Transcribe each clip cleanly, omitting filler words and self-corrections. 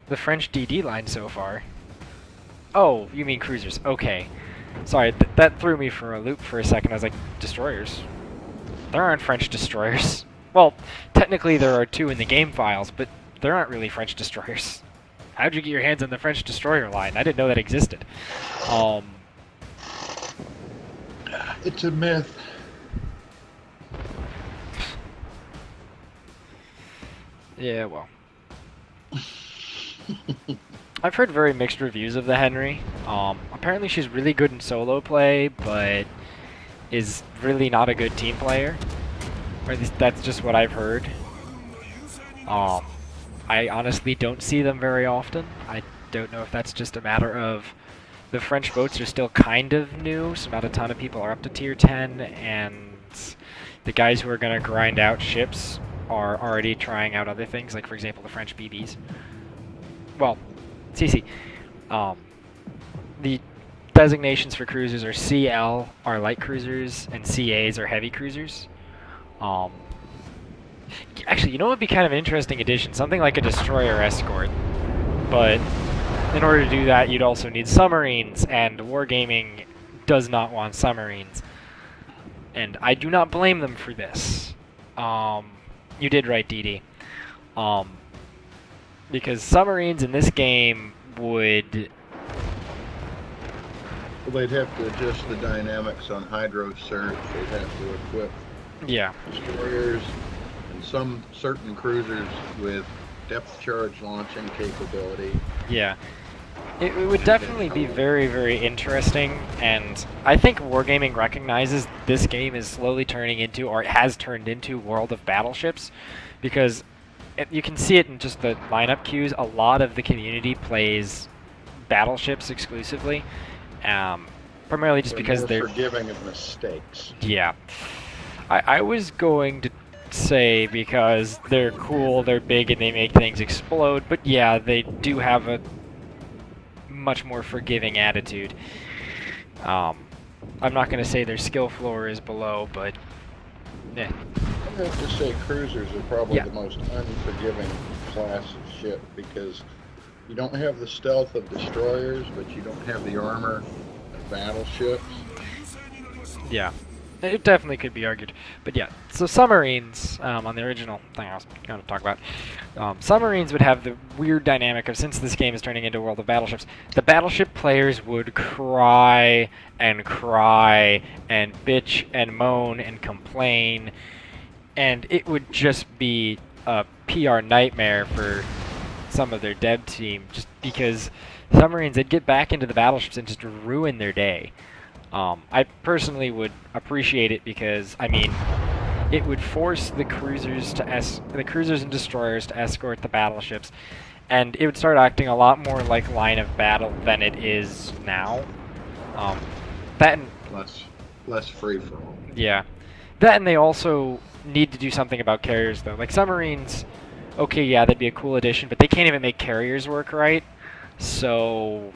the French DD line so far. Oh, you mean cruisers? Okay. Sorry, that threw me for a loop for a second. I was like, destroyers? There aren't French destroyers. Well, technically there are two in the game files, but there aren't really French destroyers. How'd you get your hands on the French destroyer line? I didn't know that existed. It's a myth. Yeah, well. I've heard very mixed reviews of the Henry. Apparently she's really good in solo play, but is really not a good team player. Or at least that's just what I've heard. I honestly don't see them very often. I don't know if that's just a matter of the French boats are still kind of new, so not a ton of people are up to tier 10, and the guys who are going to grind out ships are already trying out other things, like for example the French BBs. Well, CC. The designations for cruisers are CL are light cruisers, and CAs are heavy cruisers. Actually, you know what would be kind of an interesting addition? Something like a destroyer escort. But in order to do that, you'd also need submarines, and Wargaming does not want submarines. And I do not blame them for this. You did right, DD. Because submarines in this game would... Well, they'd have to adjust the dynamics on hydro search. They'd have to equip destroyers and some certain cruisers with depth charge launching capability. Yeah. It would definitely be very, very interesting, and I think Wargaming recognizes this game is slowly turning into, or it has turned into, World of Battleships, because you can see it in just the lineup queues. A lot of the community plays Battleships exclusively, primarily just because they're forgiving of mistakes. Yeah. I was going to say because they're cool, they're big, and they make things explode, but yeah, they do have a much more forgiving attitude. I'm not going to say their skill floor is below, but I have to say cruisers are probably the most unforgiving class of ship, because you don't have the stealth of destroyers, but you don't have the armor of battleships. Yeah. It definitely could be argued. But yeah, so submarines, on the original thing I was going to talk about, submarines would have the weird dynamic of, since this game is turning into World of Battleships, the battleship players would cry and bitch and moan and complain, and it would just be a PR nightmare for some of their dev team, just because submarines, they'd get back into the battleships and just ruin their day. I personally would appreciate it because, I mean, it would force the cruisers and destroyers to escort the battleships, and it would start acting a lot more like line of battle than it is now. That and less free for all. Yeah, that, and they also need to do something about carriers though. Like submarines, okay, yeah, that'd be a cool addition, but they can't even make carriers work right. So,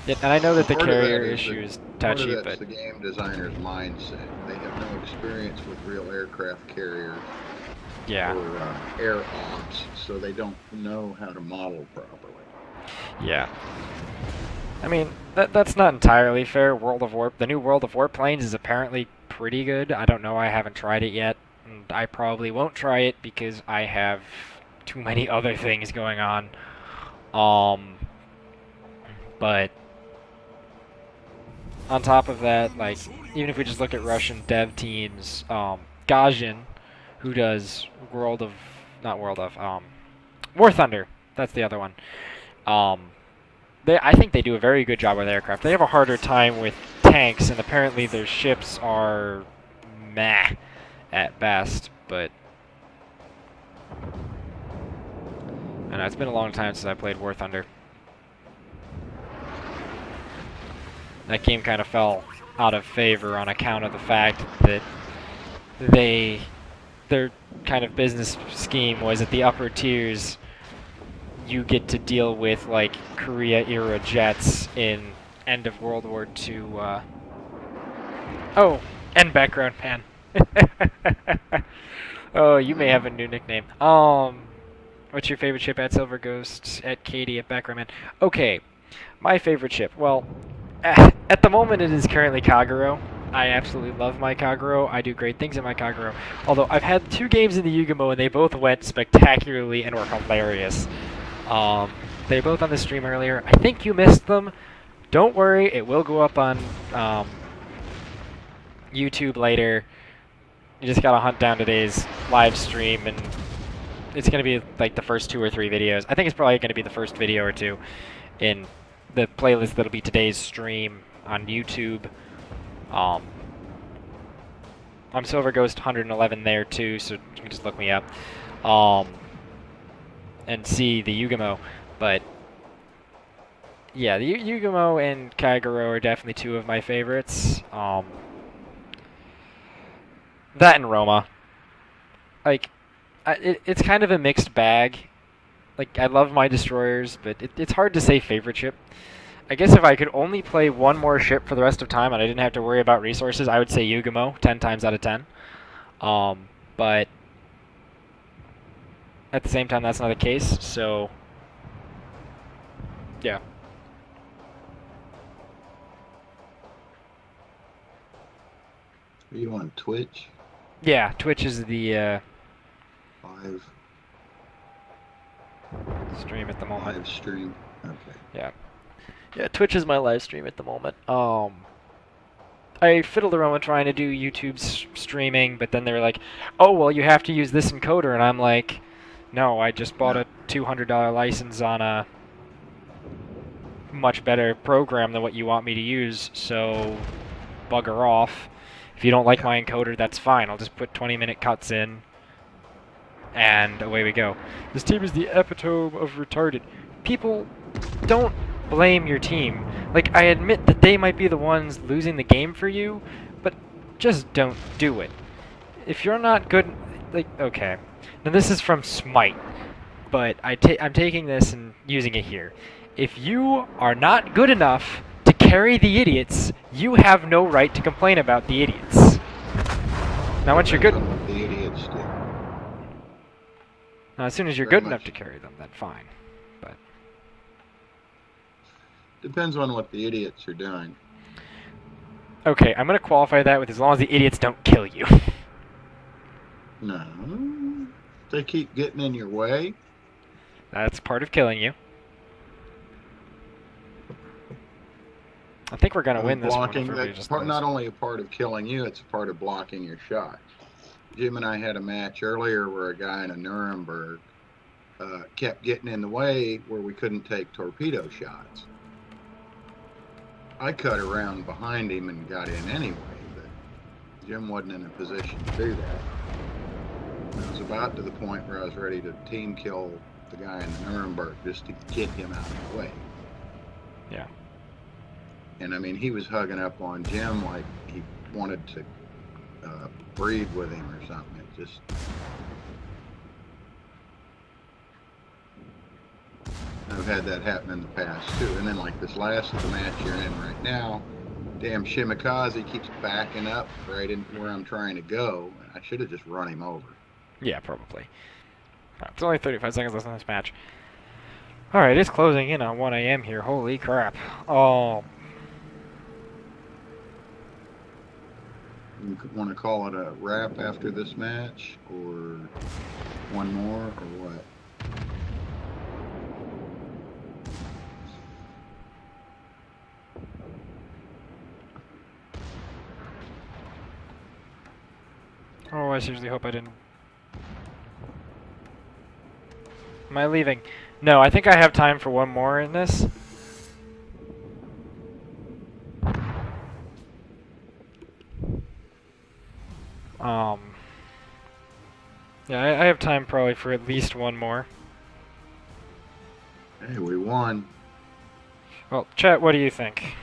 Yeah, and I know that the carrier issue is touchy, but the game designer's mindset. They have no experience with real aircraft carriers or air ops, so they don't know how to model properly. Yeah. I mean, that's not entirely fair. The new World of Warplanes is apparently pretty good. I don't know. I haven't tried it yet, and I probably won't try it because I have too many other things going on. But on top of that, like, even if we just look at Russian dev teams, Gazin, who does War Thunder, that's the other one. I think they do a very good job with aircraft. They have a harder time with tanks, and apparently their ships are meh at best, but I know it's been a long time since I played War Thunder. That game kind of fell out of favor on account of the fact that their kind of business scheme was at the upper tiers you get to deal with like Korea-era jets in end of World War II. Oh, and background pan. Oh, you may have a new nickname. What's your favorite ship at Silver Ghost, at Katie, at Backroman? Okay, my favorite ship. Well, at the moment it is currently Kagero. I absolutely love my Kagero. I do great things in my Kagero. Although I've had 2 games in the Yugamo and they both went spectacularly and were hilarious. They were both on the stream earlier. I think you missed them. Don't worry, it will go up on YouTube later. You just gotta hunt down today's live stream, and it's gonna be like the first 2 or 3 videos. I think it's probably gonna be the first video or 2 in the playlist that'll be today's stream on YouTube. I'm Silver Ghost 111 there too, so you can just look me up and see the Yugamo. But yeah, the Yugamo and Kagero are definitely 2 of my favorites. That and Roma. Like, it's kind of a mixed bag. Like, I love my destroyers, but it's hard to say favorite ship. I guess if I could only play one more ship for the rest of time and I didn't have to worry about resources, I would say Yugamo 10 times out of 10. But at the same time, that's not the case, so yeah. Are you on Twitch? Yeah, Twitch is the Live stream at the moment. live stream. Okay. Yeah. Yeah, Twitch is my live stream at the moment. I fiddled around with trying to do YouTube streaming, but then they were like, "Oh, well, you have to use this encoder," and I'm like, "No, I just bought a $200 license on a much better program than what you want me to use, so bugger off. If you don't like my encoder, that's fine. I'll just put 20-minute cuts in, and away we go." This team is the epitome of retarded. People don't blame your team. Like, I admit that they might be the ones losing the game for you, but just don't do it. If you're not good, like, okay. Now this is from Smite, but I'm taking this and using it here. If you are not good enough to carry the idiots, you have no right to complain about the idiots. Now once you're good, What the idiots do. now as soon as you're Very good enough much. to carry them, then fine. But Depends on what the idiots are doing. okay, I'm gonna qualify that with as long as the idiots don't kill you. No. They keep getting in your way. That's part of killing you. I think we're gonna win this one. If Blocking, everybody that's just part, knows. not only a part of killing you, it's a part of blocking your shot. Jim and I had a match earlier where a guy in a Nuremberg kept getting in the way where we couldn't take torpedo shots. I cut around behind him and got in anyway, but Jim wasn't in a position to do that. It was about to the point where I was ready to team kill the guy in the Nuremberg just to get him out of the way. Yeah. And I mean, he was hugging up on Jim like he wanted to breed with him or something. It just. I've had that happen in the past too. And then like this last of the match you're in right now, damn Shimikaze keeps backing up right in where I'm trying to go. I should have just run him over. Yeah, probably. It's only 35 seconds left in this match. Alright, it's closing in on 1 a.m. here. Holy crap. Oh. You want to call it a wrap after this match, or one more, or what? Oh, I seriously hope I didn't. Am I leaving? No, I think I have time for one more in this. Yeah, I have time probably for at least one more. Hey, we won. Well, chat, what do you think?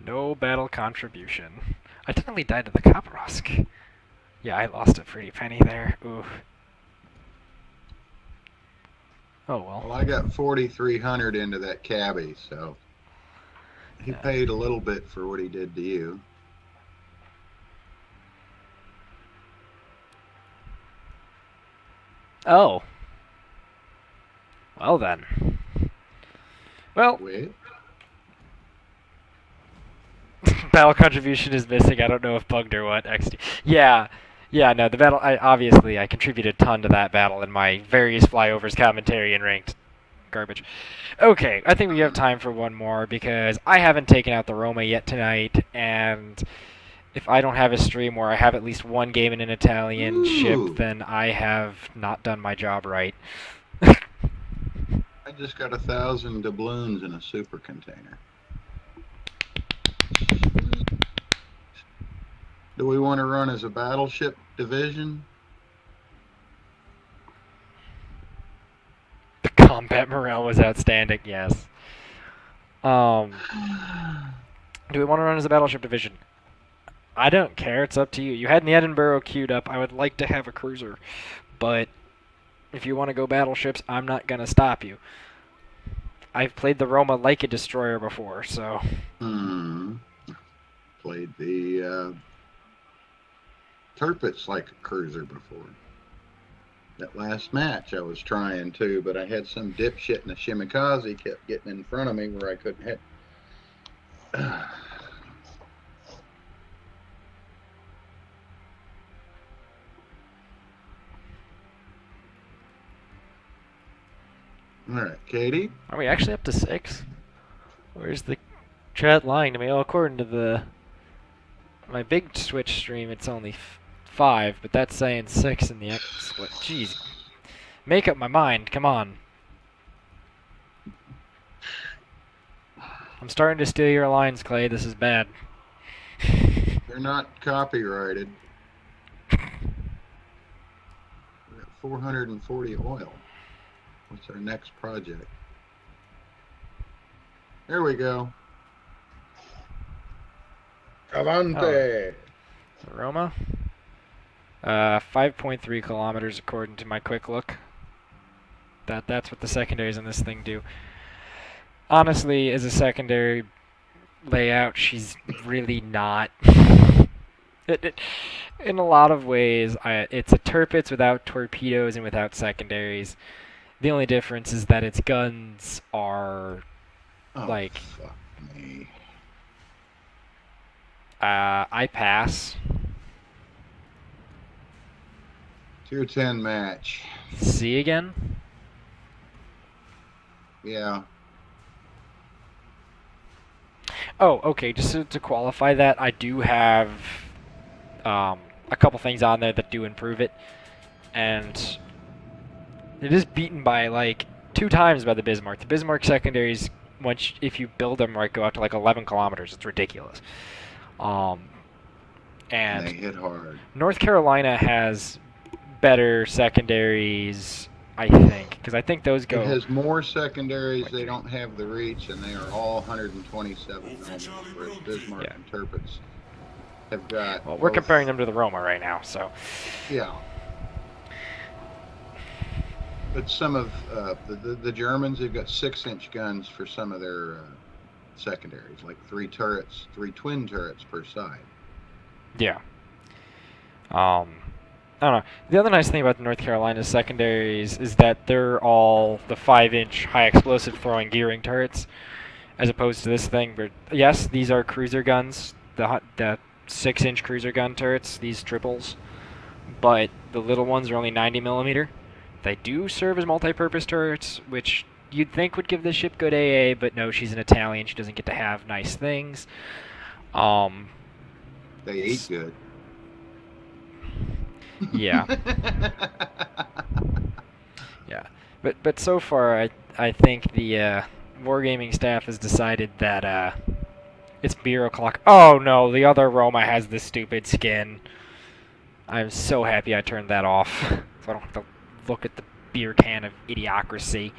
No battle contribution. I technically died to the Kaprosk. Yeah, I lost a pretty penny there. Ooh. Oh well. Well, I got 4,300 into that cabbie, so he paid a little bit for what he did to you. Oh. Well then. Well. Wait. Battle contribution is missing. I don't know if bugged or what. XD. Yeah. Yeah, no, the battle, obviously, I contributed a ton to that battle in my various flyovers, commentary, and ranked garbage. Okay, I think we have time for one more, because I haven't taken out the Roma yet tonight, and if I don't have a stream where I have at least one game in an Italian ship, then I have not done my job right. I just got 1,000 doubloons in a super container. Do we want to run as a battleship division? The combat morale was outstanding, yes. Do we want to run as a battleship division? I don't care, it's up to you. You had the Edinburgh queued up. I would like to have a cruiser, but if you want to go battleships, I'm not going to stop you. I've played the Roma like a destroyer before, so... Played the Tirpitz like a cruiser before. That last match I was trying to, but I had some dipshit in a Shimikaze kept getting in front of me where I couldn't hit. All right, Katie? Are we actually up to 6? Where's the chat lying to me? Oh, according to my big Twitch stream, it's only 5, but that's saying 6 in the X. What? Jeez. Make up my mind. Come on. I'm starting to steal your lines, Clay. This is bad. They're not copyrighted. We got 440 oil. What's our next project? There we go. Avante! Oh. Roma? 5.3 kilometers according to my quick look. That's what the secondaries on this thing do. Honestly, as a secondary layout, she's really not. In a lot of ways, it's a Tirpitz without torpedoes and without secondaries. The only difference is that its guns are like. Fuck me. I pass. Tier 10 match. C again? Yeah. Oh, okay. Just to qualify that, I do have a couple things on there that do improve it, and it is beaten by like 2 times by the Bismarck. The Bismarck secondaries, if you build them right, go out to like 11 kilometers. It's ridiculous. And they hit hard. North Carolina has better secondaries, I think, because I think those go. It has more secondaries. They don't have the reach, and they are all 127 millimeters, whereas Bismarck and Tirpitz have got. Well, we're comparing them to the Roma right now, so. Yeah. But some of the Germans have got 6-inch guns for some of their secondaries, like 3 turrets, 3 twin turrets per side. Yeah. I don't know. The other nice thing about the North Carolina secondaries is that they're all the 5-inch high explosive throwing gearing turrets, as opposed to this thing. But yes, these are cruiser guns, the 6-inch cruiser gun turrets, these triples, but the little ones are only 90 millimeter. They do serve as multi-purpose turrets, which you'd think would give this ship good AA, but no, she's an Italian. She doesn't get to have nice things. They ate good. Yeah. Yeah. But so far, I think the Wargaming staff has decided that it's beer o'clock. Oh no, the other Roma has this stupid skin. I'm so happy I turned that off, so I don't have to look at the beer can of idiocracy.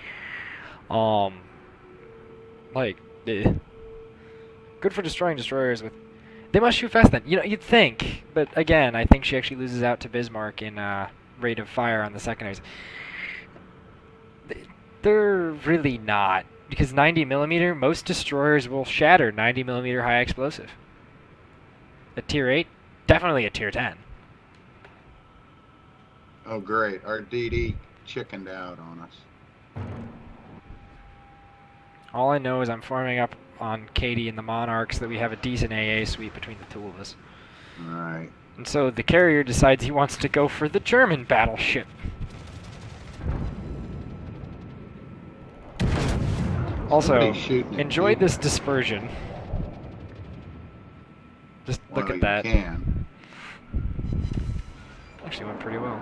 Good for destroying destroyers with... They must shoot fast then. You know, you'd think. But again, I think she actually loses out to Bismarck in rate of fire on the secondaries. They're really not. Because 90mm, most destroyers will shatter 90mm high explosive. At tier 8, definitely a tier 10. Oh, great. Our DD chickened out on us. All I know is I'm farming up on Katie and the Monarchs that we have a decent AA sweep between the two of us. Right. And so the carrier decides he wants to go for the German battleship. Also, enjoy this dispersion. Just look at that. Can. Actually went pretty well.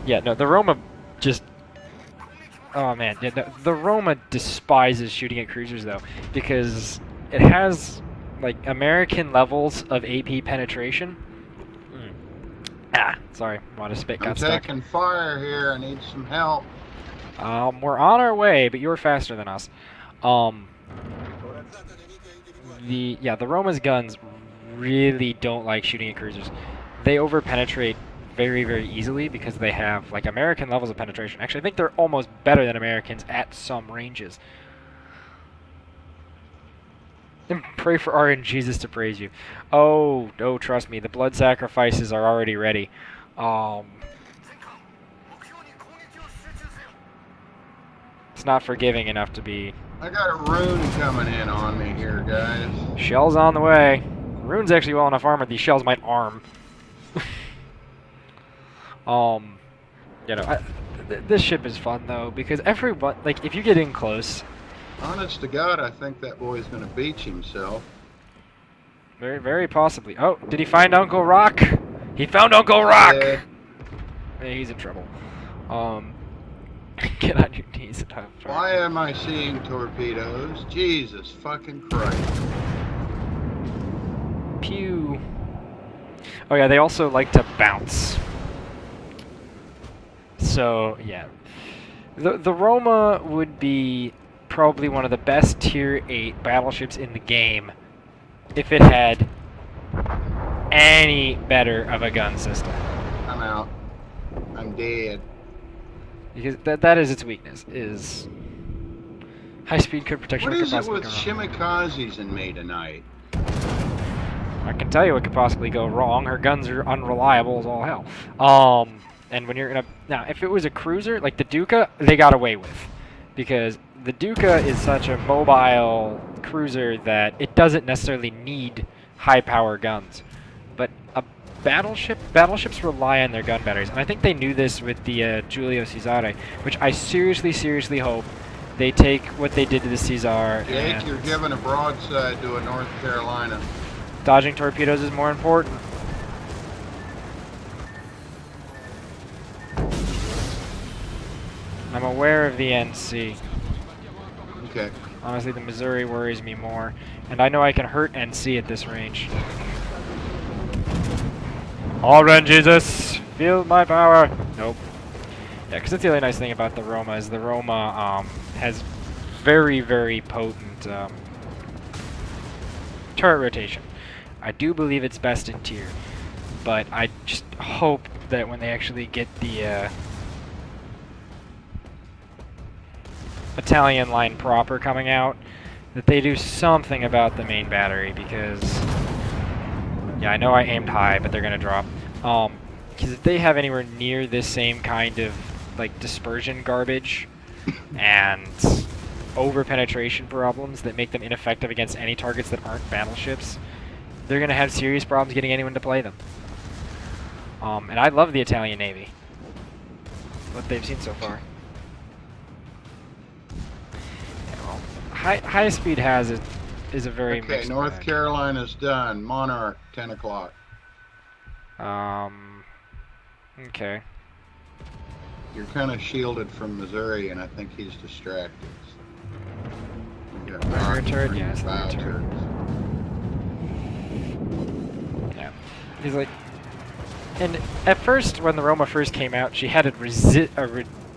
Yeah, no, the Roma just... Oh man, yeah, no, the Roma despises shooting at cruisers though, because it has like American levels of AP penetration. Ah, sorry, water spit got stuck. I'm taking fire here. I need some help. We're on our way, but you're faster than us. The Roma's guns really don't like shooting at cruisers. They overpenetrate very, very easily because they have like American levels of penetration. Actually, I think they're almost better than Americans at some ranges. And pray for R and Jesus to praise you. Oh, trust me, the blood sacrifices are already ready. It's not forgiving enough to be... I got a rune coming in on me here, guys. Shells on the way. Rune's actually well enough armored. These shells might arm. You know, this ship is fun though because everyone, like, if you get in close. Honest to God, I think that boy's gonna beach himself. Very, very possibly. Oh, did he find Uncle Rock? He found Uncle Rock. Yeah, he's in trouble. Get on your knees and have fun. Why am I seeing torpedoes? Jesus fucking Christ. Pew. Oh yeah, they also like to bounce. So, yeah. The Roma would be probably one of the best tier 8 battleships in the game if it had any better of a gun system. I'm out. I'm dead. Because that is its weakness, is high-speed code protection. What is it with Shimikazes and me tonight? I can tell you what could possibly go wrong. Her guns are unreliable as all hell. And when you're in a... Now, if it was a cruiser, like the Duca, they got away with. Because the Duca is such a mobile cruiser that it doesn't necessarily need high-power guns. But a battleships rely on their gun batteries. And I think they knew this with the Giulio Cesare, which I seriously, seriously hope they take what they did to the Caesar. Jake, you're giving a broadside to a North Carolina. Dodging torpedoes is more important. I'm aware of the NC. Okay. Honestly, the Missouri worries me more. And I know I can hurt NC at this range. All run, Jesus! Feel my power! Nope. Yeah, because that's the other nice thing about the Roma, is the Roma has very, very potent turret rotation. I do believe it's best in tier, but I just hope that when they actually get the Italian line proper coming out, that they do something about the main battery, because yeah, I know I aimed high, but they're gonna drop. Because if they have anywhere near this same kind of like dispersion garbage and over penetration problems that make them ineffective against any targets that aren't battleships, they're gonna have serious problems getting anyone to play them. And I love the Italian Navy, what they've seen so far. High speed is a very okay. North Carolina's done. Monarch 10 o'clock. Okay. You're kind of shielded from Missouri, and I think he's distracted. Rear turret, yes, rear turret. Yeah, he's like, and at first when the Roma first came out, she had a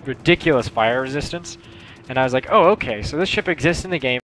ridiculous fire resistance. And I was like, oh, okay, so this ship exists in the game.